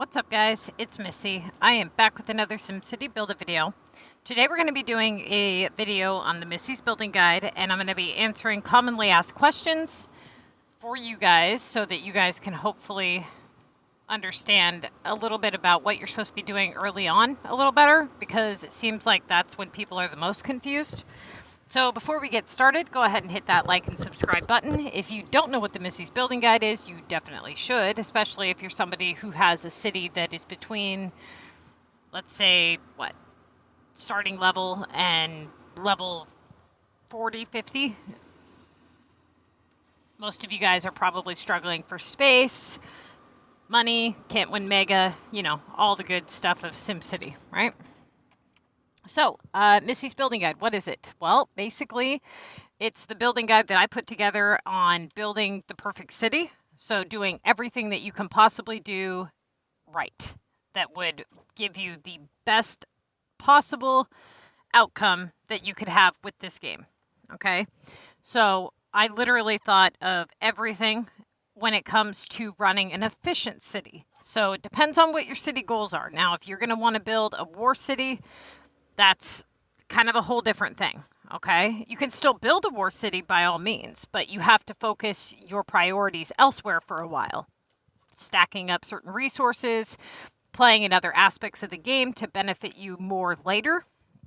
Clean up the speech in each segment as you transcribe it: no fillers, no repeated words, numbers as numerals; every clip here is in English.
What's up guys, it's Missy. I am back with another SimCity build a video. Today we're going to be doing a video on the Missy's Building Guide, and I'm going to be answering commonly asked questions for you guys so that you guys can hopefully understand a little bit about what you're supposed to be doing early on a little better, because it seems like that's when people are the most confused. So before we get started, go ahead and hit that like and subscribe button. If you don't know what the Missy's Building Guide is, you definitely should, especially if you're somebody who has a city that is between, let's say, starting level and level 40, 50. Most of you guys are probably struggling for space, money, can't win mega, all the good stuff of SimCity, right? So, Missy's Building Guide, what is it? Well, basically, it's the building guide that I put together on building the perfect city. So doing everything that you can possibly do right that would give you the best possible outcome that you could have with this game, okay? So I literally thought of everything when it comes to running an efficient city. So it depends on what your city goals are. Now, if you're going to want to build a war city, that's kind of a whole different thing, okay? You can still build a war city by all means, but you have to focus your priorities elsewhere for a while. Stacking up certain resources, playing in other aspects of the game to benefit you more later,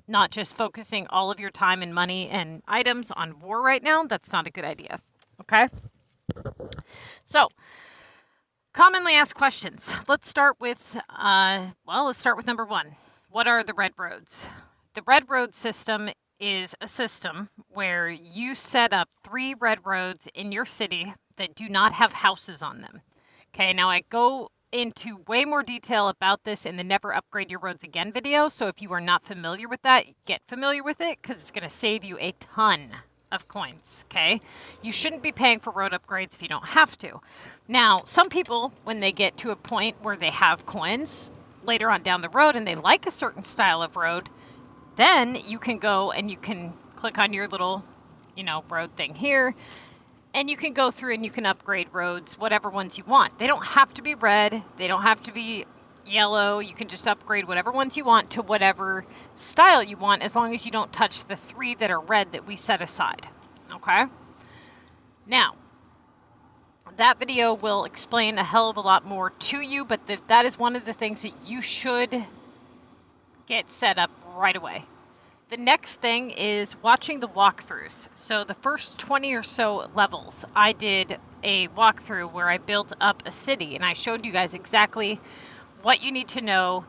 not just focusing all of your time and money and items on war right now. That's not a good idea, okay? So, commonly asked questions. Let's start with number one. What are the red roads? The red road system is a system where you set up 3 red roads in your city that do not have houses on them. Okay, now I go into way more detail about this in the Never Upgrade Your Roads Again video. So if you are not familiar with that, get familiar with it because it's going to save you a ton of coins, okay? You shouldn't be paying for road upgrades if you don't have to. Now, some people, when they get to a point where they have coins later on down the road and they like a certain style of road, then you can go and you can click on your little, road thing here, and you can go through and you can upgrade roads, whatever ones you want. They don't have to be red. They don't have to be yellow. You can just upgrade whatever ones you want to whatever style you want, as long as you don't touch the 3 that are red that we set aside, okay? Now, that video will explain a hell of a lot more to you, but that is one of the things that you should get set up right away. The next thing is watching the walkthroughs. So the first 20 or so levels, I did a walkthrough where I built up a city and I showed you guys exactly what you need to know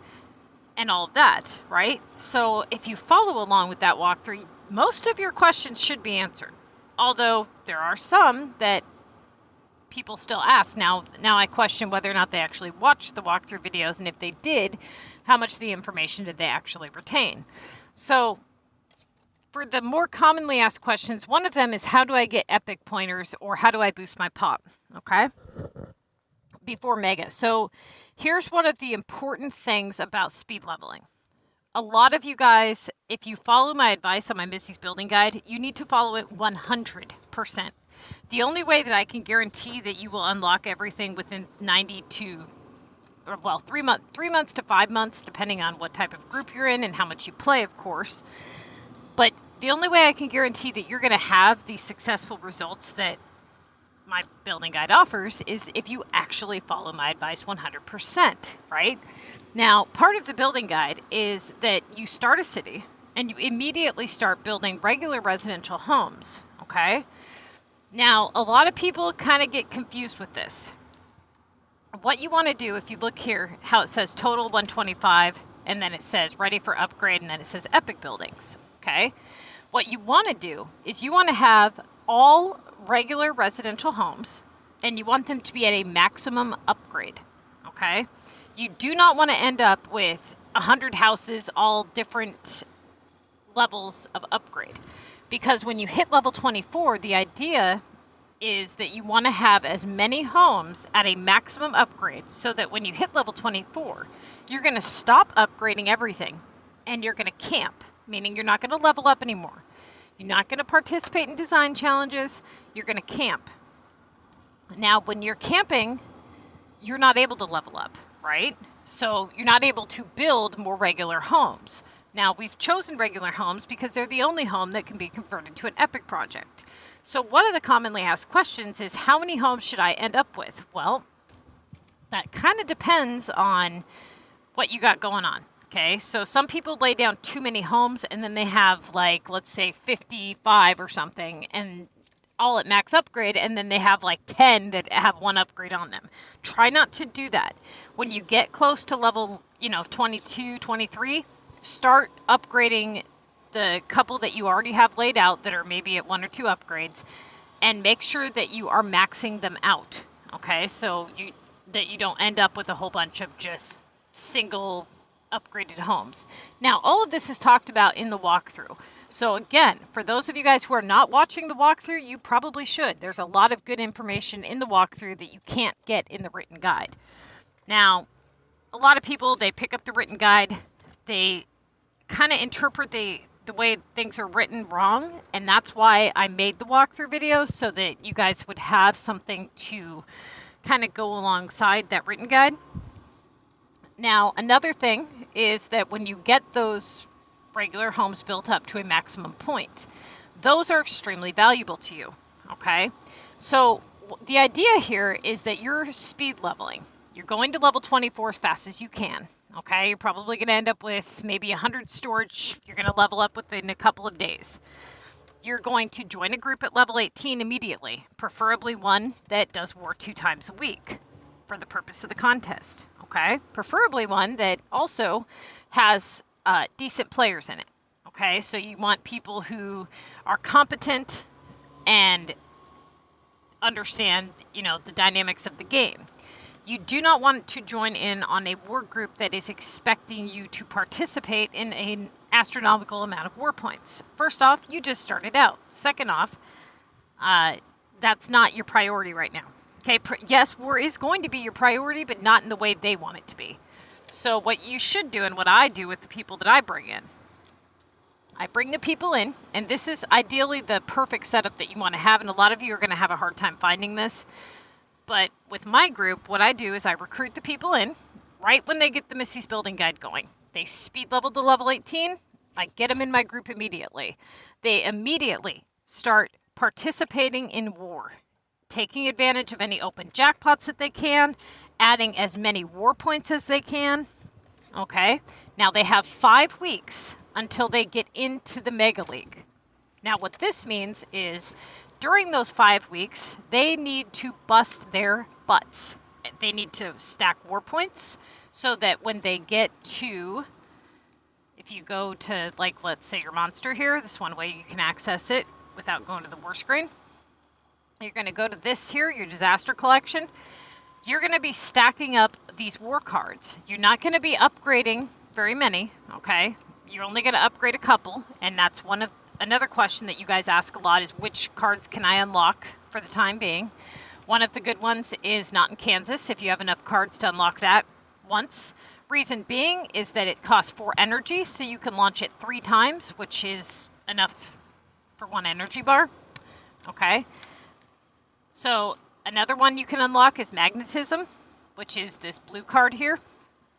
and all of that, right? So if you follow along with that walkthrough, most of your questions should be answered. Although there are some that people still ask. Now I question whether or not they actually watched the walkthrough videos, and if they did, how much of the information did they actually retain? So for the more commonly asked questions, one of them is, how do I get epic pointers, or how do I boost my pop, okay? Before mega. So here's one of the important things about speed leveling. A lot of you guys, if you follow my advice on my Missy's Building Guide, you need to follow it 100%. The only way that I can guarantee that you will unlock everything within 3 months to 5 months, depending on what type of group you're in and how much you play, of course. But the only way I can guarantee that you're going to have the successful results that my building guide offers is if you actually follow my advice 100%, right? Now, part of the building guide is that you start a city and you immediately start building regular residential homes, okay? Now, a lot of people kind of get confused with this. What you want to do, if you look here, how it says total 125, and then it says ready for upgrade, and then it says epic buildings, okay? What you want to do is you want to have all regular residential homes, and you want them to be at a maximum upgrade, okay? You do not want to end up with 100 houses, all different levels of upgrade. Because when you hit level 24, the idea is that you want to have as many homes at a maximum upgrade, so that when you hit level 24, you're going to stop upgrading everything and you're going to camp, meaning you're not going to level up anymore. You're not going to participate in design challenges. You're going to camp. Now, when you're camping, you're not able to level up, right? So you're not able to build more regular homes. Now, we've chosen regular homes because they're the only home that can be converted to an epic project. So one of the commonly asked questions is, how many homes should I end up with? Well, that kind of depends on what you got going on. Okay, so some people lay down too many homes and then they have, like, let's say 55 or something, and all at max upgrade, and then they have like 10 that have one upgrade on them. Try not to do that. When you get close to level, 22, 23, start upgrading the couple that you already have laid out that are maybe at 1 or 2 upgrades, and make sure that you are maxing them out. Okay, so that you don't end up with a whole bunch of just single upgraded homes. Now, all of this is talked about in the walkthrough. So again, for those of you guys who are not watching the walkthrough, you probably should. There's a lot of good information in the walkthrough that you can't get in the written guide. Now, a lot of people, they pick up the written guide, they kind of interpret the way things are written wrong, and that's why I made the walkthrough video, so that you guys would have something to kind of go alongside that written guide. Now, another thing is that when you get those regular homes built up to a maximum point, those are extremely valuable to you, okay? So the idea here is that you're speed leveling. You're going to level 24 as fast as you can, okay? You're probably going to end up with maybe 100 storage. You're going to level up within a couple of days. You're going to join a group at level 18 immediately, preferably one that does war 2 times a week for the purpose of the contest, okay? Preferably one that also has decent players in it, okay? So you want people who are competent and understand, the dynamics of the game. You do not want to join in on a war group that is expecting you to participate in an astronomical amount of war points. First off, you just started out. Second off, that's not your priority right now. Okay, yes, war is going to be your priority, but not in the way they want it to be. So what you should do, and what I do with the people that I bring in, I bring the people in, and this is ideally the perfect setup that you want to have, and a lot of you are going to have a hard time finding this. But with my group, what I do is I recruit the people in right when they get the Missy's Building Guide going. They speed level to level 18. I get them in my group immediately. They immediately start participating in war, taking advantage of any open jackpots that they can, adding as many war points as they can. Okay, now they have 5 weeks until they get into the Mega League. Now what this means is, during those 5 weeks, they need to bust their butts. They need to stack war points so that when they get to, if you go to, like, let's say your monster here, this one way you can access it without going to the war screen. You're going to go to this here, your disaster collection. You're going to be stacking up these war cards. You're not going to be upgrading very many, okay? You're only going to upgrade a couple, and that's another question that you guys ask a lot is, which cards can I unlock for the time being? One of the good ones is Not in Kansas, if you have enough cards to unlock that once. Reason being is that it costs 4 energy, so you can launch it 3 times, which is enough for 1 energy bar, okay? So another one you can unlock is Magnetism, which is this blue card here.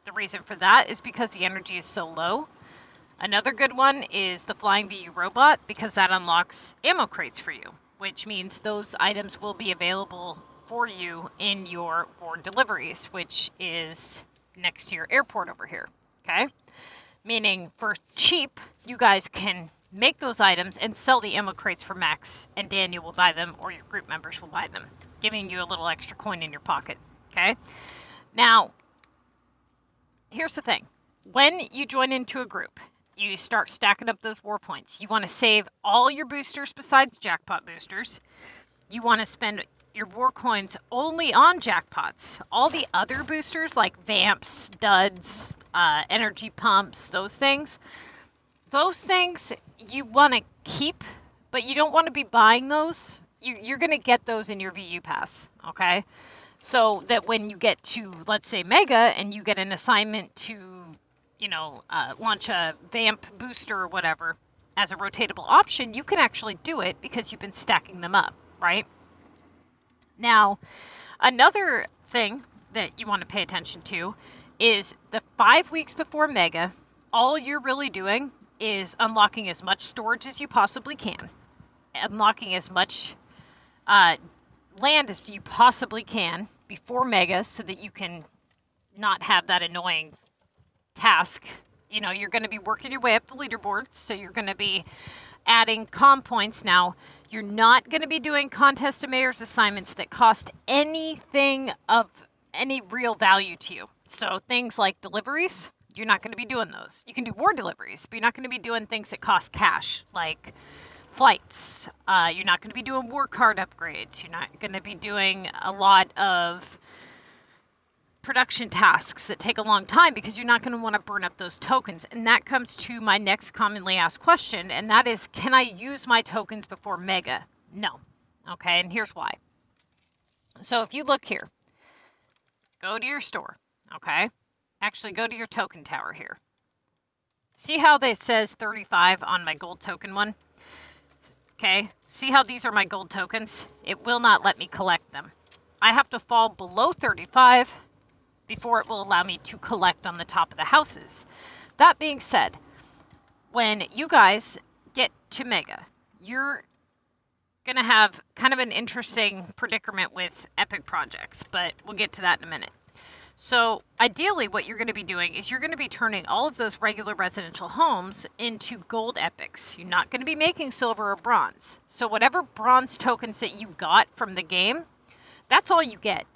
The reason for that is because the energy is so low. Another good one is the Flying VU Robot, because that unlocks ammo crates for you, which means those items will be available for you in your war deliveries, which is next to your airport over here, okay? Meaning for cheap, you guys can make those items and sell the ammo crates for max, and Daniel will buy them, or your group members will buy them, giving you a little extra coin in your pocket, okay? Now, here's the thing. When you join into a group, you start stacking up those war points. You want to save all your boosters besides jackpot boosters. You want to spend your war coins only on jackpots. All the other boosters like vamps, duds, energy pumps, those things you want to keep, but you don't want to be buying those. You're going to get those in your VU pass, okay? So that when you get to, let's say, Mega, and you get an assignment to, launch a vamp booster or whatever as a rotatable option, you can actually do it because you've been stacking them up, right? Now, another thing that you want to pay attention to is the 5 weeks before Mega, all you're really doing is unlocking as much storage as you possibly can, unlocking as much land as you possibly can before Mega so that you can not have that annoying task. You know, you're going to be working your way up the leaderboard, so you're going to be adding comm points. Now, you're not going to be doing contest of mayors assignments that cost anything of any real value to you. So things like deliveries, you're not going to be doing those. You can do war deliveries, but you're not going to be doing things that cost cash, like flights. You're not going to be doing war card upgrades. You're not going to be doing a lot of production tasks that take a long time because you're not going to want to burn up those tokens. And that comes to my next commonly asked question, and that is, can I use my tokens before Mega? No. Okay, and here's why. So if you look here, go to your store, okay? Actually, go to your token tower here. See how it says 35 on my gold token one? Okay, see how these are my gold tokens? It will not let me collect them. I have to fall below 35 before it will allow me to collect on the top of the houses. That being said, when you guys get to Mega, you're going to have kind of an interesting predicament with epic projects, but we'll get to that in a minute. So ideally what you're going to be doing is you're going to be turning all of those regular residential homes into gold epics. You're not going to be making silver or bronze. So whatever bronze tokens that you got from the game, that's all you get.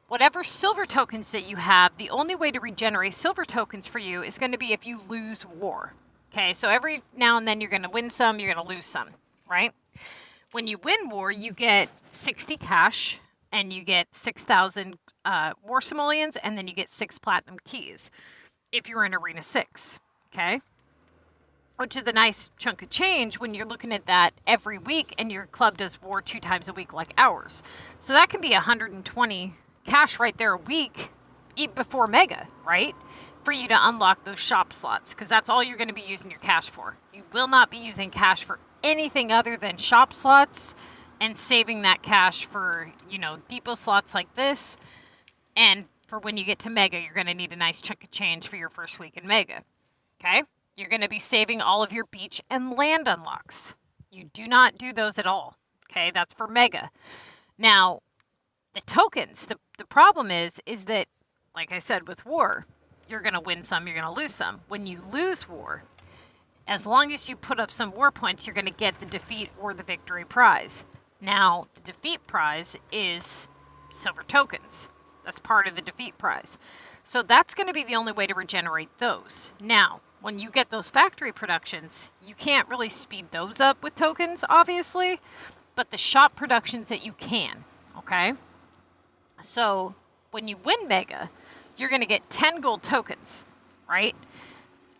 Whatever silver tokens that you have, the only way to regenerate silver tokens for you is going to be if you lose war. Okay, so every now and then you're going to win some, you're going to lose some, right? When you win war, you get 60 cash, and you get 6,000 war simoleons, and then you get 6 platinum keys if you're in Arena 6, okay? Which is a nice chunk of change when you're looking at that every week, and your club does war 2 times a week like ours. So that can be 120 cash right there a week before Mega, right? For you to unlock those shop slots, because that's all you're going to be using your cash for. You will not be using cash for anything other than shop slots and saving that cash for, you know, depot slots like this. And for when you get to Mega, you're going to need a nice chunk of change for your first week in Mega. Okay? You're going to be saving all of your beach and land unlocks. You do not do those at all. Okay? That's for Mega. Now, the tokens, the problem is that, like I said, with war, you're going to win some, you're going to lose some. When you lose war, as long as you put up some war points, you're going to get the defeat or the victory prize. Now, the defeat prize is silver tokens. That's part of the defeat prize. So that's going to be the only way to regenerate those. Now, when you get those factory productions, you can't really speed those up with tokens, obviously, but the shop productions that you can, okay? So when you win Mega, you're going to get 10 gold tokens, right?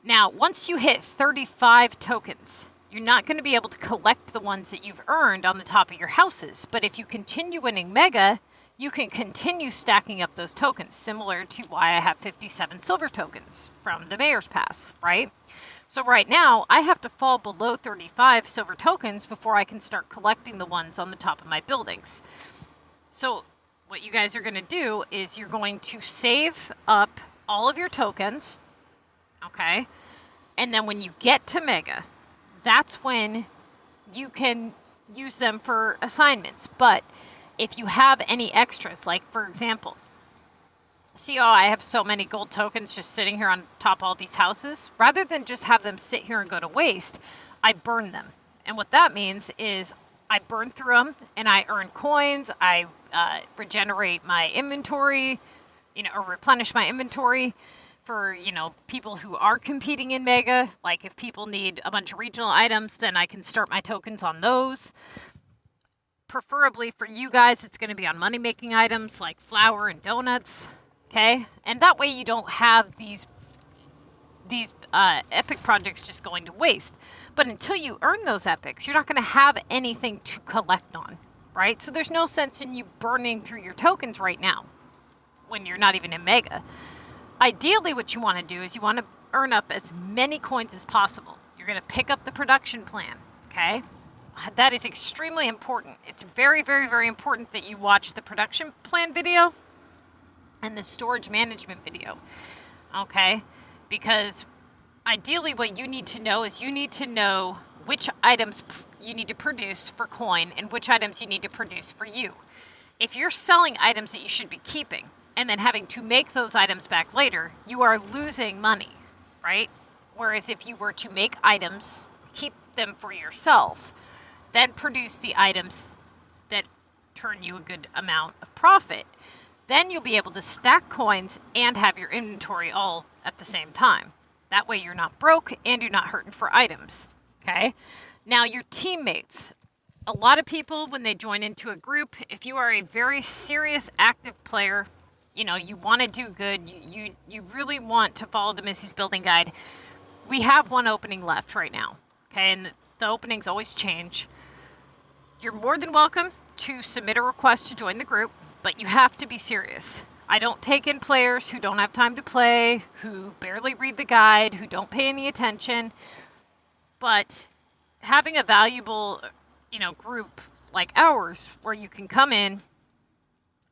Now, once you hit 35 tokens, you're not going to be able to collect the ones that you've earned on the top of your houses. But if you continue winning Mega, you can continue stacking up those tokens, similar to why I have 57 silver tokens from the Mayor's Pass, right? So right now, I have to fall below 35 silver tokens before I can start collecting the ones on the top of my buildings. So what you guys are going to do is you're going to save up all of your tokens, okay? And then when you get to Mega, that's when you can use them for assignments. But if you have any extras, like for example, see how I have so many gold tokens just sitting here on top of all these houses? Rather than just have them sit here and go to waste, I burn them. And what that means is I burn through them and I earn coins. I regenerate my inventory, or replenish my inventory for, people who are competing in Mega. Like if people need a bunch of regional items, then I can start my tokens on those. Preferably for you guys, it's going to be on money-making items like flour and donuts, okay? And that way you don't have these epic projects just going to waste. But until you earn those epics, you're not going to have anything to collect on, right? So there's no sense in you burning through your tokens right now when you're not even in Mega. Ideally, what you want to do is you want to earn up as many coins as possible. You're going to pick up the production plan, okay? That is extremely important. It's very, very, very important that you watch the production plan video and the storage management video, okay? Because ideally what you need to know is you need to know which items you need to produce for coin and which items you need to produce for you. If you're selling items that you should be keeping and then having to make those items back later, you are losing money, right? Whereas if you were to make items, keep them for yourself, then produce the items that turn you a good amount of profit, then you'll be able to stack coins and have your inventory all at the same time. That way you're not broke and you're not hurting for items, okay? Now your teammates. A lot of people, when they join into a group, if you are a very serious, active player, you know, you want to do good, you really want to follow the Missy's Building Guide, we have one opening left right now, okay? And the openings always change. You're more than welcome to submit a request to join the group, but you have to be serious. I don't take in players who don't have time to play, who barely read the guide, who don't pay any attention. But having a valuable, you know, group like ours where you can come in,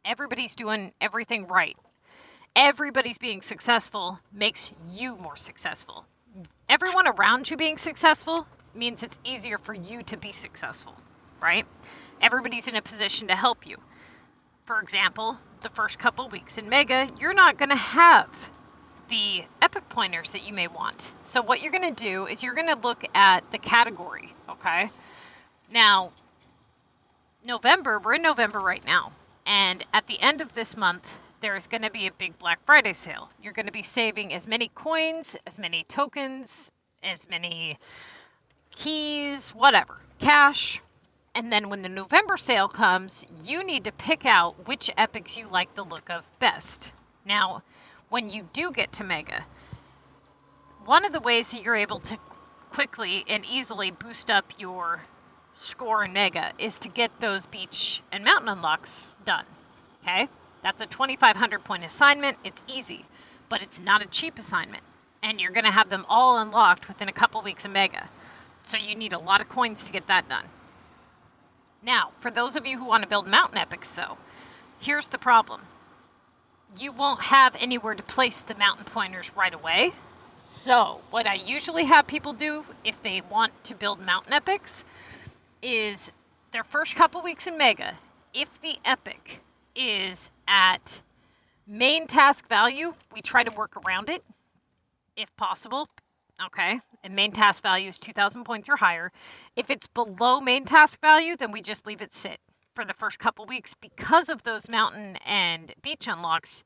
everybody's doing everything right. Everybody's being successful makes you more successful. Everyone around you being successful means it's easier for you to be successful, right? Everybody's in a position to help you. For example, the first couple weeks in Mega, you're not going to have the epic pointers that you may want. So what you're going to do is you're going to look at the category, okay? Now, we're in November right now. And at the end of this month, there's going to be a big Black Friday sale. You're going to be saving as many coins, as many tokens, as many keys, whatever, cash. And then when the November sale comes, you need to pick out which epics you like the look of best. Now, when you do get to Mega, one of the ways that you're able to quickly and easily boost up your score in Mega is to get those beach and mountain unlocks done, okay? That's a 2,500 point assignment. It's easy, but it's not a cheap assignment. And you're going to have them all unlocked within a couple weeks of Mega. So you need a lot of coins to get that done. Now, for those of you who want to build mountain epics, though, here's the problem. You won't have anywhere to place the mountain pointers right away. So what I usually have people do if they want to build mountain epics is their first couple weeks in Mega, if the epic is at main task value, we try to work around it if possible. Okay, and main task value is 2,000 points or higher. If it's below main task value, then we just leave it sit for the first couple weeks. Because of those mountain and beach unlocks,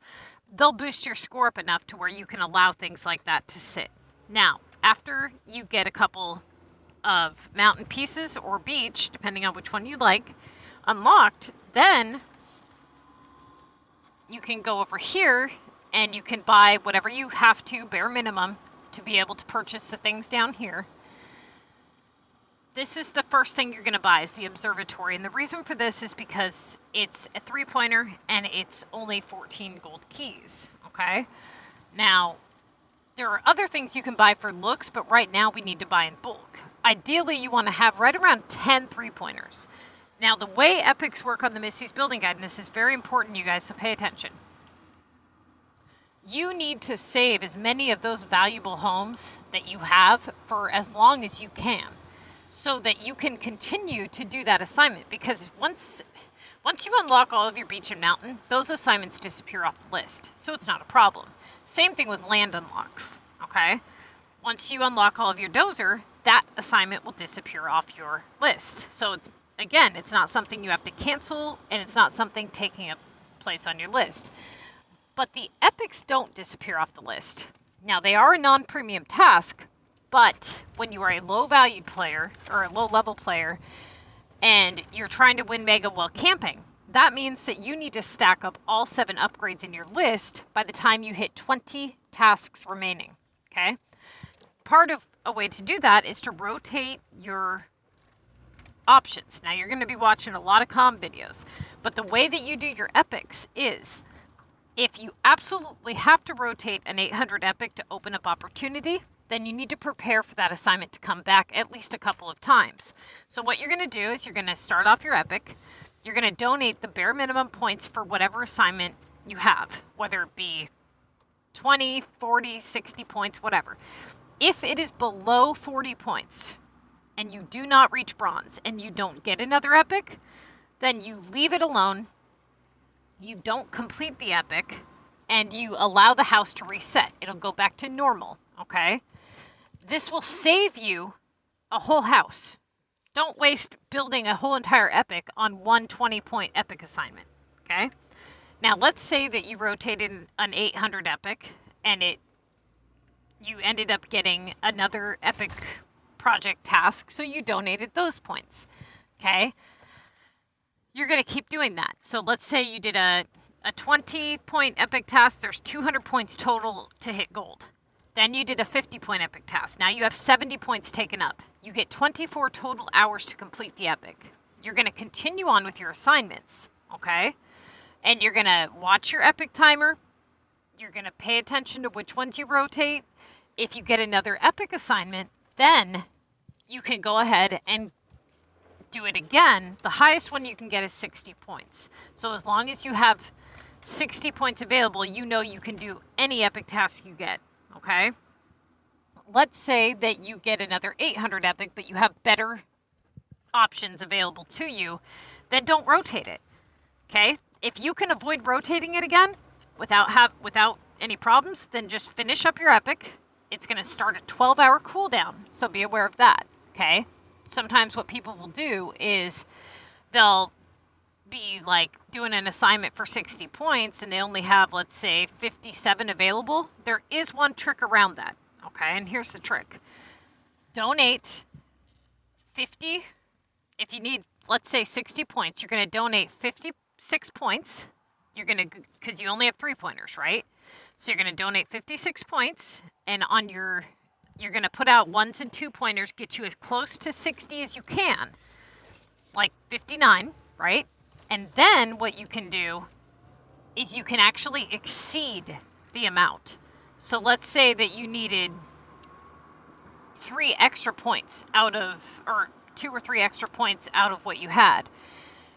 they'll boost your score up enough to where you can allow things like that to sit. Now, after you get a couple of mountain pieces or beach, depending on which one you like, unlocked, then you can go over here and you can buy whatever you have to, bare minimum, to be able to purchase the things down here. This is the first thing you're going to buy is the observatory. And the reason for this is because it's a 3-pointer and it's only 14 gold keys. Okay. Now, there are other things you can buy for looks, but right now we need to buy in bulk. Ideally, you want to have right around 10 3-pointers. Now, the way epics work on the Missy's Building Guide, and this is very important, you guys, so pay attention. You need to save as many of those valuable homes that you have for as long as you can so that you can continue to do that assignment, because once you unlock all of your beach and mountain, those assignments disappear off the list, so it's not a problem. Same thing with land unlocks, okay? Once you unlock all of your dozer, that assignment will disappear off your list. So it's not something you have to cancel, and it's not something taking a place on your list. But the epics don't disappear off the list. Now, they are a non-premium task, but when you are a low-valued player or a low-level player and you're trying to win Mega while camping, that means that you need to stack up all 7 upgrades in your list by the time you hit 20 tasks remaining, okay? Part of a way to do that is to rotate your options. Now, you're going to be watching a lot of comm videos, but the way that you do your epics is, if you absolutely have to rotate an 800 epic to open up opportunity, then you need to prepare for that assignment to come back at least a couple of times. So what you're going to do is you're going to start off your epic. You're going to donate the bare minimum points for whatever assignment you have, whether it be 20, 40, 60 points, whatever. If it is below 40 points and you do not reach bronze and you don't get another epic, then you leave it alone, you don't complete the epic, and you allow the house to reset. It'll go back to normal, okay? This will save you a whole house. Don't waste building a whole entire epic on one 20-point epic assignment, okay? Now, let's say that you rotated an 800 epic and you ended up getting another epic project task, so you donated those points, okay? You're going to keep doing that. So let's say you did a 20-point epic task. There's 200 points total to hit gold. Then you did a 50-point epic task. Now you have 70 points taken up. You get 24 total hours to complete the epic. You're going to continue on with your assignments, okay? And you're going to watch your epic timer. You're going to pay attention to which ones you rotate. If you get another epic assignment, then you can go ahead and do it again. The highest one you can get is 60 points. So as long as you have 60 points available, you know you can do any epic task you get, okay? Let's say that you get another 800 epic, but you have better options available to you, then don't rotate it, okay? If you can avoid rotating it again without any problems, then just finish up your epic. It's going to start a 12-hour cooldown, so be aware of that, okay? Sometimes what people will do is they'll be like doing an assignment for 60 points and they only have, let's say, 57 available. There is one trick around that, okay? And here's the trick. Donate 50. If you need, let's say, 60 points, you're going to donate 56 points. You're going to, because you only have 3-pointers, right? So you're going to donate 56 points, and on your, you're going to put out 1s and 2-pointers, get you as close to 60 as you can, like 59, right? And then what you can do is you can actually exceed the amount. So let's say that you needed 3 extra points out of, or 2 or 3 extra points out of what you had.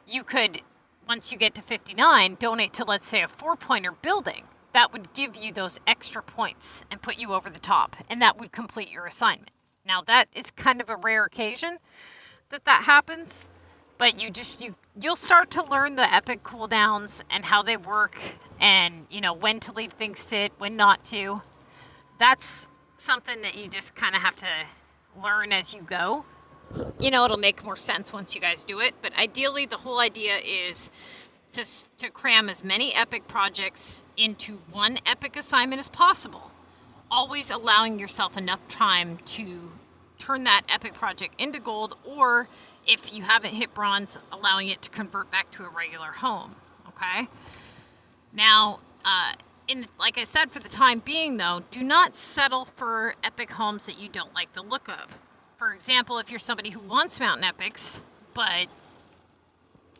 You could, once you get to 59, donate to, let's say, a 4-pointer building. That would give you those extra points and put you over the top, and that would complete your assignment. Now, that is kind of a rare occasion that happens, but you'll start to learn the epic cooldowns and how they work, and when to leave things sit, when not to. That's something that you just kind of have to learn as you go. It'll make more sense once you guys do it, but ideally the whole idea is to cram as many epic projects into one epic assignment as possible, always allowing yourself enough time to turn that epic project into gold, or if you haven't hit bronze, allowing it to convert back to a regular home, okay? Now, like I said, for the time being, though, do not settle for epic homes that you don't like the look of. For example, if you're somebody who wants mountain epics, but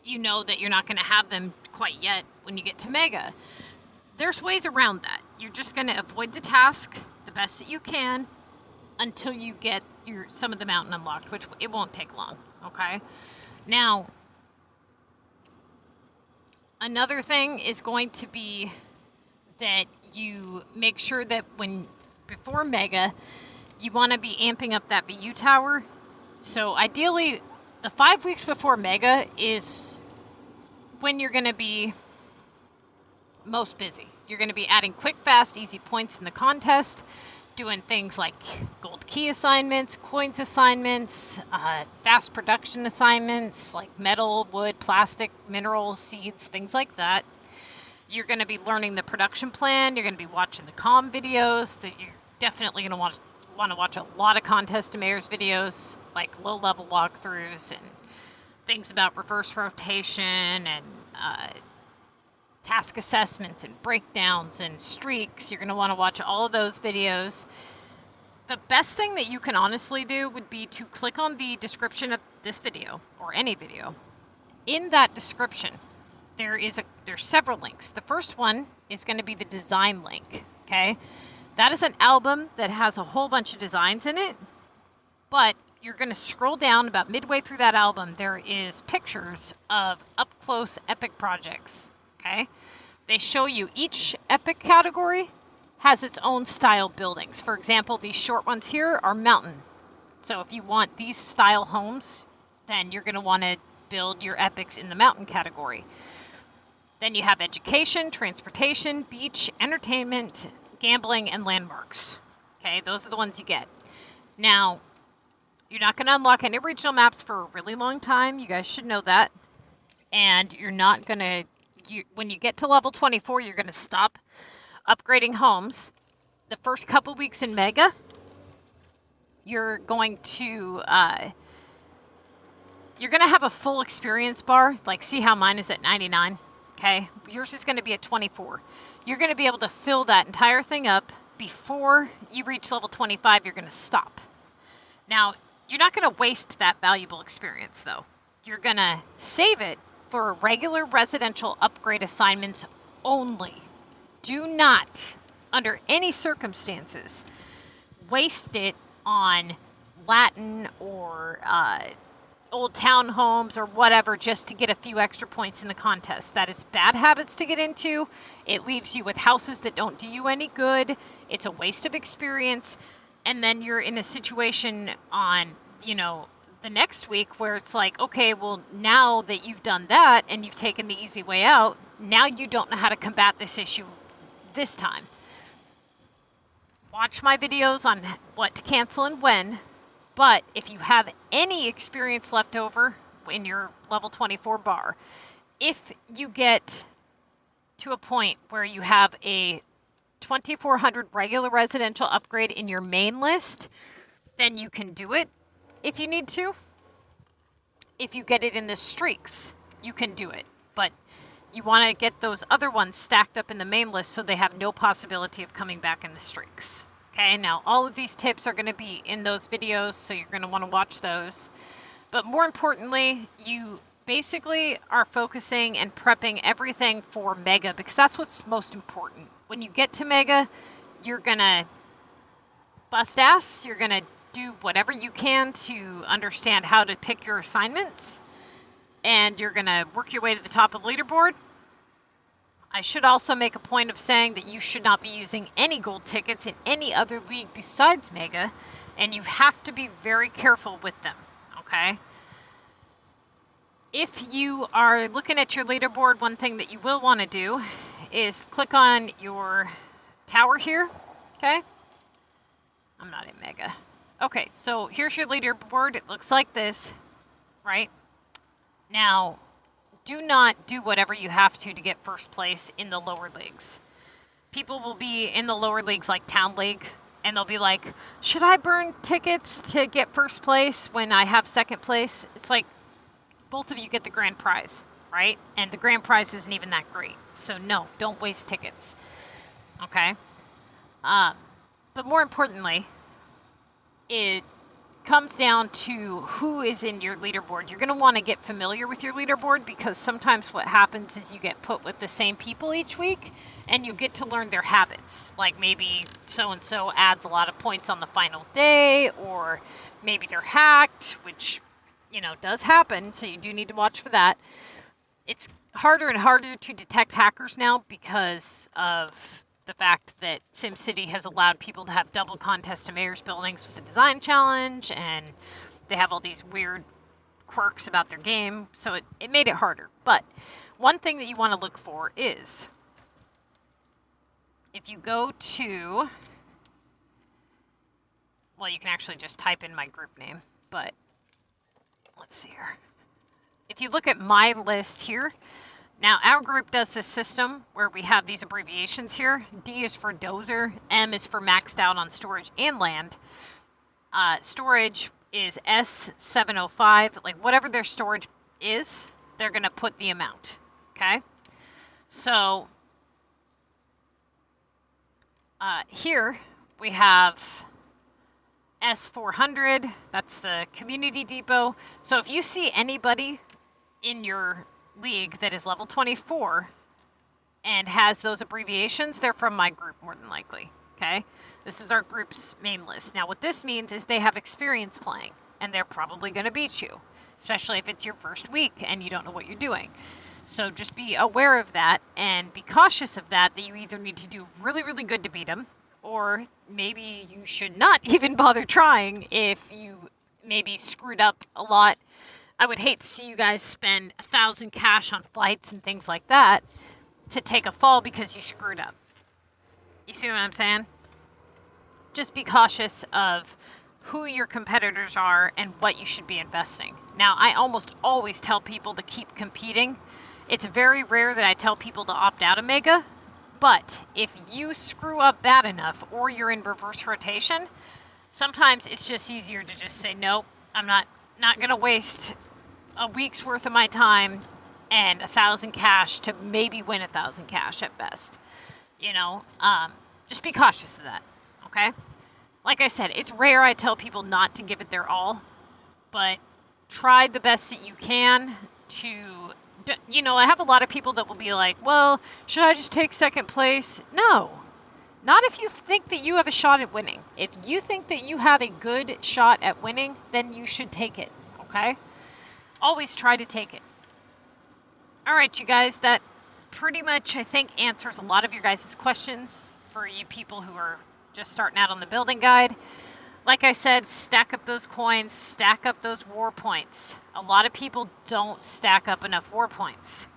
you know that you're not going to have them quite yet when you get to Mega, there's ways around that. You're just going to avoid the task the best that you can until you get some of the mountain unlocked, which it won't take long, okay? Now, another thing is going to be that you make sure that before Mega, you want to be amping up that VU tower. So ideally, the 5 weeks before Mega is when you're going to be most busy. You're going to be adding quick, fast, easy points in the contest, doing things like gold key assignments, coins assignments, fast production assignments like metal, wood, plastic, minerals, seeds, things like that. You're going to be learning the production plan. You're going to be watching the comm videos. That you're definitely going to want to watch a lot of contest to mayors videos, like low-level walkthroughs and things about reverse rotation and task assessments and breakdowns and streaks. You're going to want to watch all of those videos. The best thing that you can honestly do would be to click on the description of this video or any video. In that description, there's several links. The first one is going to be the design link, okay? That is an album that has a whole bunch of designs in it, but you're going to scroll down about midway through that album. There is pictures of up-close epic projects, okay? they show you each epic category has its own style buildings. For example, these short ones here are mountain. So if you want these style homes, then you're going to want to build your epics in the mountain category. Then you have education, transportation, beach, entertainment, gambling, and landmarks. Okay, those are the ones you get. Now, you're not going to unlock any regional maps for a really long time. You guys should know that. And you're not going to, when you get to level 24, you're going to stop upgrading homes. The first couple weeks in Mega, you're going to have a full experience bar. Like, see how mine is at 99? Okay, yours is going to be at 24. You're going to be able to fill that entire thing up. Before you reach level 25, you're going to stop. Now, you're not going to waste that valuable experience, though. You're going to save it for regular residential upgrade assignments only. Do not, under any circumstances, waste it on Latin or old townhomes or whatever just to get a few extra points in the contest. That is bad habits to get into. It leaves you with houses that don't do you any good. It's a waste of experience. And then you're in a situation on, the next week where it's like, okay, well, now that you've done that and you've taken the easy way out, now you don't know how to combat this issue this time. Watch my videos on what to cancel and when. But if you have any experience left over in your level 24 bar, if you get to a point where you have a 2400 regular residential upgrade in your main list, then you can do it if you need to. If you get it in the streaks, you can do it. But you want to get those other ones stacked up in the main list so they have no possibility of coming back in the streaks. Okay, now all of these tips are going to be in those videos, so you're going to want to watch those. But more importantly, you basically are focusing and prepping everything for Mega, because that's what's most important. When you get to Mega, you're going to bust ass. You're going to do whatever you can to understand how to pick your assignments. And you're going to work your way to the top of the leaderboard. I should also make a point of saying that you should not be using any gold tickets in any other league besides Mega, and you have to be very careful with them, okay? If you are looking at your leaderboard, one thing that you will want to do is click on your tower here, okay? I'm not in Mega. Okay, so here's your leaderboard. It looks like this, right? Now, do not do whatever you have to get first place in the lower leagues. People will be in the lower leagues like Town League, and they'll be like, should I burn tickets to get first place when I have second place? It's like, both of you get the grand prize, right? And the grand prize isn't even that great. So no, don't waste tickets, okay? But more importantly, it comes down to who is in your leaderboard. You're going to want to get familiar with your leaderboard, because sometimes what happens is you get put with the same people each week and you get to learn their habits. Like maybe so-and-so adds a lot of points on the final day, or maybe they're hacked, which, does happen. So you do need to watch for that. It's harder and harder to detect hackers now because of the fact that SimCity has allowed people to have double contest to mayor's buildings with the design challenge, and they have all these weird quirks about their game, so it made it harder. But one thing that you want to look for is, if you go to, well, you can actually just type in my group name, but let's see here. If you look at my list here, now, our group does this system where we have these abbreviations here. D is for dozer. M is for maxed out on storage and land. Storage is S705. Like, whatever their storage is, they're going to put the amount. Okay? So, here we have S400. That's the community depot. So, if you see anybody in your league that is level 24 and has those abbreviations, they're from my group more than likely, okay? This is our group's main list. Now, what this means is they have experience playing, and they're probably going to beat you, especially if it's your first week and you don't know what you're doing. So just be aware of that and be cautious of that you either need to do really, really good to beat them, or maybe you should not even bother trying if you maybe screwed up a lot. I would hate to see you guys spend 1,000 cash on flights and things like that to take a fall because you screwed up. You see what I'm saying? Just be cautious of who your competitors are and what you should be investing. Now, I almost always tell people to keep competing. It's very rare that I tell people to opt out of Mega, but if you screw up bad enough or you're in reverse rotation, sometimes it's just easier to just say, nope, I'm not going to waste a week's worth of my time and 1,000 cash to maybe win 1,000 cash at best. You know, just be cautious of that, okay? Like I said, it's rare I tell people not to give it their all, but try the best that you can to, you know, I have a lot of people that will be like, well, should I just take second place? No, not if you think that you have a shot at winning. If you think that you have a good shot at winning, then you should take it, okay? Always try to take it. All right, you guys, that pretty much, I think, answers a lot of your guys' questions for you people who are just starting out on the building guide. Like I said, stack up those coins, stack up those war points. A lot of people don't stack up enough war points.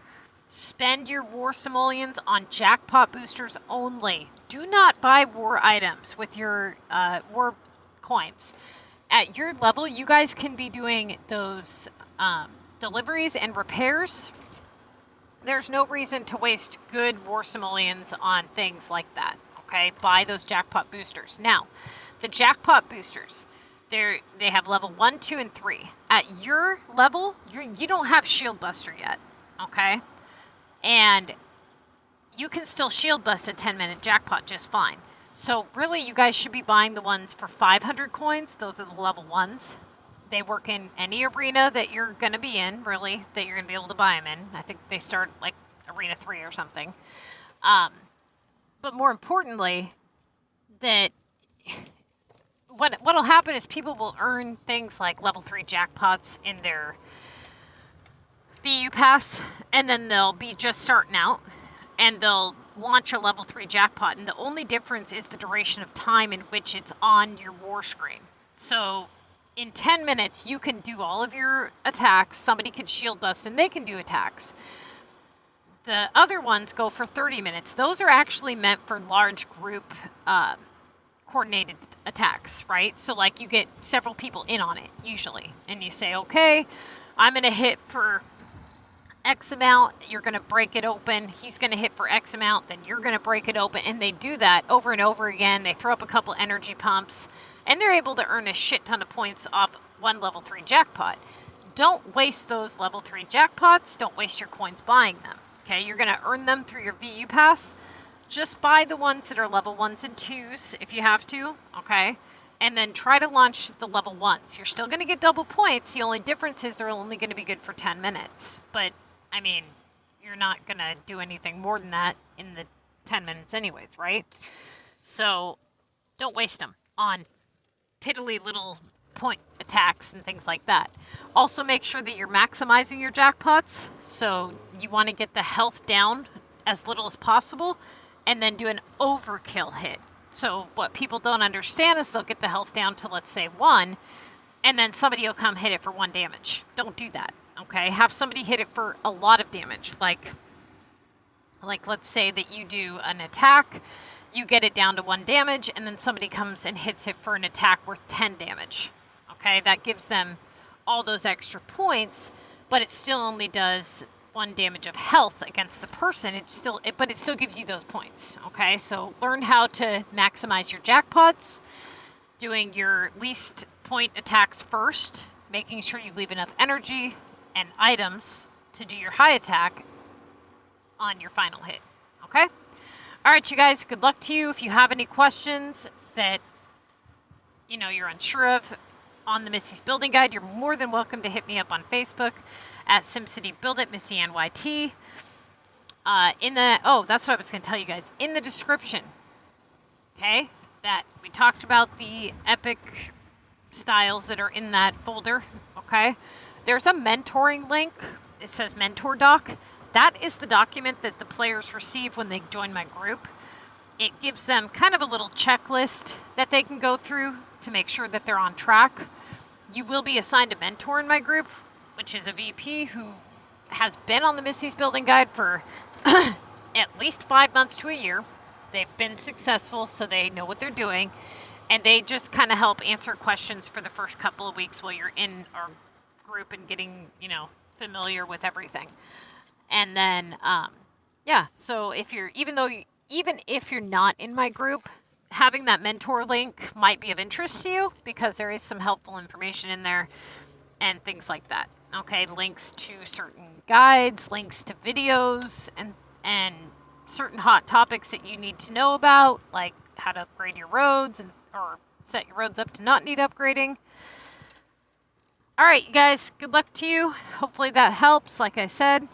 Spend your war simoleons on jackpot boosters only. Do not buy war items with your war coins. At your level, you guys can be doing those deliveries and repairs. There's no reason to waste good war simoleons on things like that, okay? Buy those jackpot boosters. Now, the jackpot boosters, they have level 1, 2, and 3. At your level, you don't have Shield Buster yet, okay? And you can still Shield Bust a 10-minute jackpot just fine. So really, you guys should be buying the ones for 500 coins. Those are the level 1s. They work in any arena that you're going to be in, really, that you're going to be able to buy them in. I think they start like Arena 3 or something. But more importantly, that what'll happen is people will earn things like level 3 jackpots in their VU pass, and then they'll be just starting out, and they'll launch a level 3 jackpot, and the only difference is the duration of time in which it's on your war screen. So in 10 minutes, you can do all of your attacks. Somebody can shield bust, and they can do attacks. The other ones go for 30 minutes. Those are actually meant for large group coordinated attacks, right? So like you get several people in on it, usually. And you say, okay, I'm going to hit for X amount. You're going to break it open. He's going to hit for X amount. Then you're going to break it open. And they do that over and over again. They throw up a couple energy pumps. And they're able to earn a shit ton of points off one level 3 jackpot. Don't waste those level 3 jackpots. Don't waste your coins buying them. Okay, you're going to earn them through your VU pass. Just buy the ones that are level 1s and 2s if you have to, okay? And then try to launch the level 1s. You're still going to get double points. The only difference is they're only going to be good for 10 minutes. But, I mean, you're not going to do anything more than that in the 10 minutes anyways, right? So don't waste them on piddly little point attacks and things like that. Also make sure that you're maximizing your jackpots. So you want to get the health down as little as possible and then do an overkill hit. So what people don't understand is they'll get the health down to, let's say, 1, and then somebody will come hit it for 1 damage. Don't do that, okay? Have somebody hit it for a lot of damage. Like let's say that you do an attack, you get it down to 1 damage, and then somebody comes and hits it for an attack worth 10 damage. Okay, that gives them all those extra points, but it still only does 1 damage of health against the person. But it still gives you those points. Okay, so learn how to maximize your jackpots, doing your least point attacks first, making sure you leave enough energy and items to do your high attack on your final hit. Okay. All right, you guys, good luck to you. If you have any questions that, you're unsure of on the Missy's Building Guide, you're more than welcome to hit me up on Facebook at SimCity Build It, MissyAnneYT. That's what I was going to tell you guys. In the description, okay, that we talked about the epic styles that are in that folder, okay? There's a mentoring link. It says Mentor Doc. That is the document that the players receive when they join my group. It gives them kind of a little checklist that they can go through to make sure that they're on track. You will be assigned a mentor in my group, which is a VP who has been on the Missy's Building Guide for at least 5 months to a year. They've been successful, so they know what they're doing. And they just kind of help answer questions for the first couple of weeks while you're in our group and getting, familiar with everything. And then, so even if you're not in my group, having that mentor link might be of interest to you because there is some helpful information in there and things like that. Okay, links to certain guides, links to videos, and certain hot topics that you need to know about, like how to upgrade your roads or set your roads up to not need upgrading. All right, you guys, good luck to you. Hopefully that helps, like I said.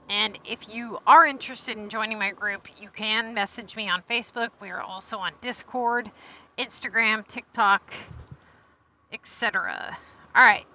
And if you are interested in joining my group, you can message me on Facebook. We are also on Discord, Instagram, TikTok, etc. All right.